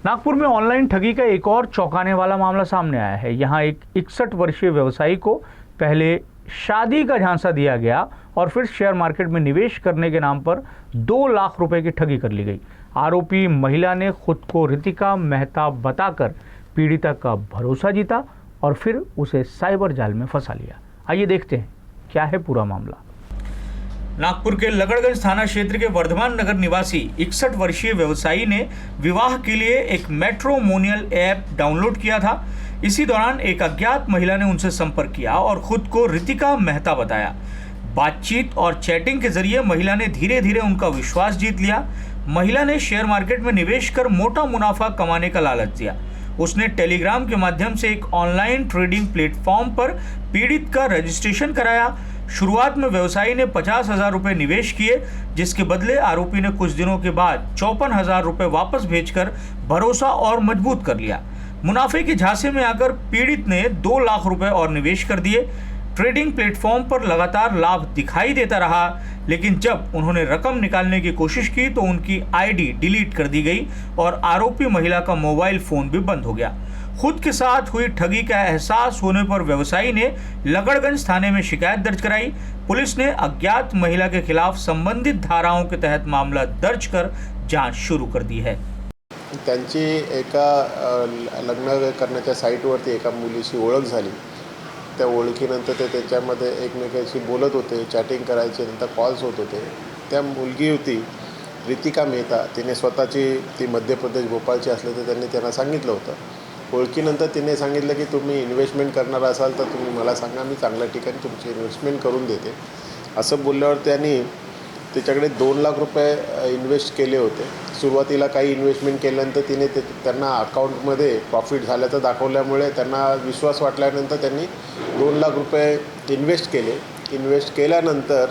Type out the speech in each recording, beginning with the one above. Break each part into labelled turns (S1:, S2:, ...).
S1: नागपुर में ऑनलाइन ठगी का एक और चौंकाने वाला मामला सामने आया है। यहाँ एक 61 वर्षीय व्यवसायी को पहले शादी का झांसा दिया गया और फिर शेयर मार्केट में निवेश करने के नाम पर 2 लाख रुपए की ठगी कर ली गई। आरोपी महिला ने खुद को रितिका मेहता बताकर पीड़िता का भरोसा जीता और फिर उसे साइबर जाल में फंसा लिया। आइए देखते हैं क्या है पूरा मामला। नागपुर के लगड़गंज थाना क्षेत्र के वर्धमान नगर निवासी 61 वर्षीय व्यवसायी ने विवाह के लिए एक मैट्रिमोनियल ऐप डाउनलोड किया था। इसी दौरान एक अज्ञात महिला ने उनसे संपर्क किया और खुद को रितिका मेहता बताया। बातचीत और चैटिंग के जरिए महिला ने धीरे धीरे उनका विश्वास जीत लिया। महिला ने शेयर मार्केट में निवेश कर मोटा मुनाफा कमाने का लालच दिया। उसने टेलीग्राम के माध्यम से एक ऑनलाइन ट्रेडिंग प्लेटफॉर्म पर पीड़ित का रजिस्ट्रेशन कराया। शुरुआत में व्यवसायी ने 50,000 रुपये निवेश किए, जिसके बदले आरोपी ने कुछ दिनों के बाद 54,000 रुपये वापस भेजकर भरोसा और मजबूत कर लिया। मुनाफे के झांसे में आकर पीड़ित ने 2 लाख रुपए और निवेश कर दिए। ट्रेडिंग प्लेटफॉर्म पर लगातार लाभ दिखाई देता रहा, लेकिन जब उन्होंने रकम निकालने की कोशिश की तो उनकी आईडी डिलीट कर दी गई और आरोपी महिला का मोबाइल फोन भी बंद हो गया। खुद के साथ हुई ठगी का एहसास होने पर व्यवसायी ने लगड़गंज थाने में शिकायत दर्ज कराई। पुलिस ने अज्ञात महिला के खिलाफ संबंधित धाराओं के तहत मामला दर्ज कर जांच शुरू कर दी है।
S2: त्यांची एका लग्न करण्याच्या साईटवरती एका मुलीशी ओळख झाली। त्या ओळखीनंतर ते त्याच्यामध्ये एकमेकांशी बोलत होते, चॅटिंग करायचे, नंतर कॉल्स होत होते। त्या मुलगी होती रितिका मेहता, तिने स्वतःची ती मध्य प्रदेश भोपाळची असल्याचं त्यांनी त्यांना सांगितलं होतं। ओळखीनंतर तिने सांगितलं की तुम्ही इन्व्हेस्टमेंट करणार असाल तर तुम्ही मला सांगा, मी चांगल्या ठिकाणी तुमची इन्व्हेस्टमेंट करून देते। असं बोलल्यावर त्यांनी तिच्याकडे 2 लाख रुपये इन्व्हेस्ट केले होते। सुरुवातीला काही इन्व्हेस्टमेंट केल्यानंतर तिने त्यांना अकाउंटमध्ये प्रॉफिट झाल्याचं दाखवल्यामुळे त्यांना विश्वास वाटल्यानंतर त्यांनी 2 लाख रुपये इन्व्हेस्ट केले। इन्व्हेस्ट केल्यानंतर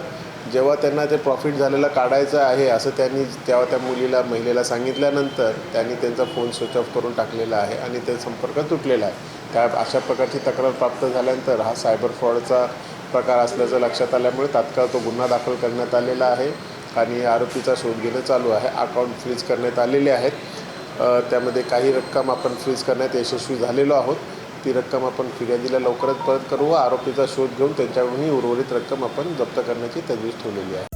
S2: जेव्हा त्यांना ते प्रॉफिट झालेलं काढायचं आहे असं तेव्हा त्या महिलेला सांगितल्यानंतर त्यांनी त्यांचा फोन स्विच ऑफ करून टाकलेला आहे आणि ते संपर्क तुटलेला आहे। त्या अशा प्रकारची तक्रार प्राप्त झाल्यानंतर हा सायबर फ्रॉडचा प्रकार असल्याचं लक्षात आल्यामुळे तात्काळ तो गुन्हा दाखल करण्यात आलेला आहे आणि आरोपीचा शोध घेणं चालू आहे। अकाउंट फ्रीज करण्यात आलेले आहेत। त्यामध्ये काही रक्कम आपण फ्रीज करण्यात यशस्वी झालेलो आहोत। ती रक्कम आपण फिर्यादीला लवकरच परत करू व आरोपीचा शोध घेऊन त्यांच्याकडून उर्वरित रक्कम आपण जप्त करण्याची तजवीज ठेवलेली आहे।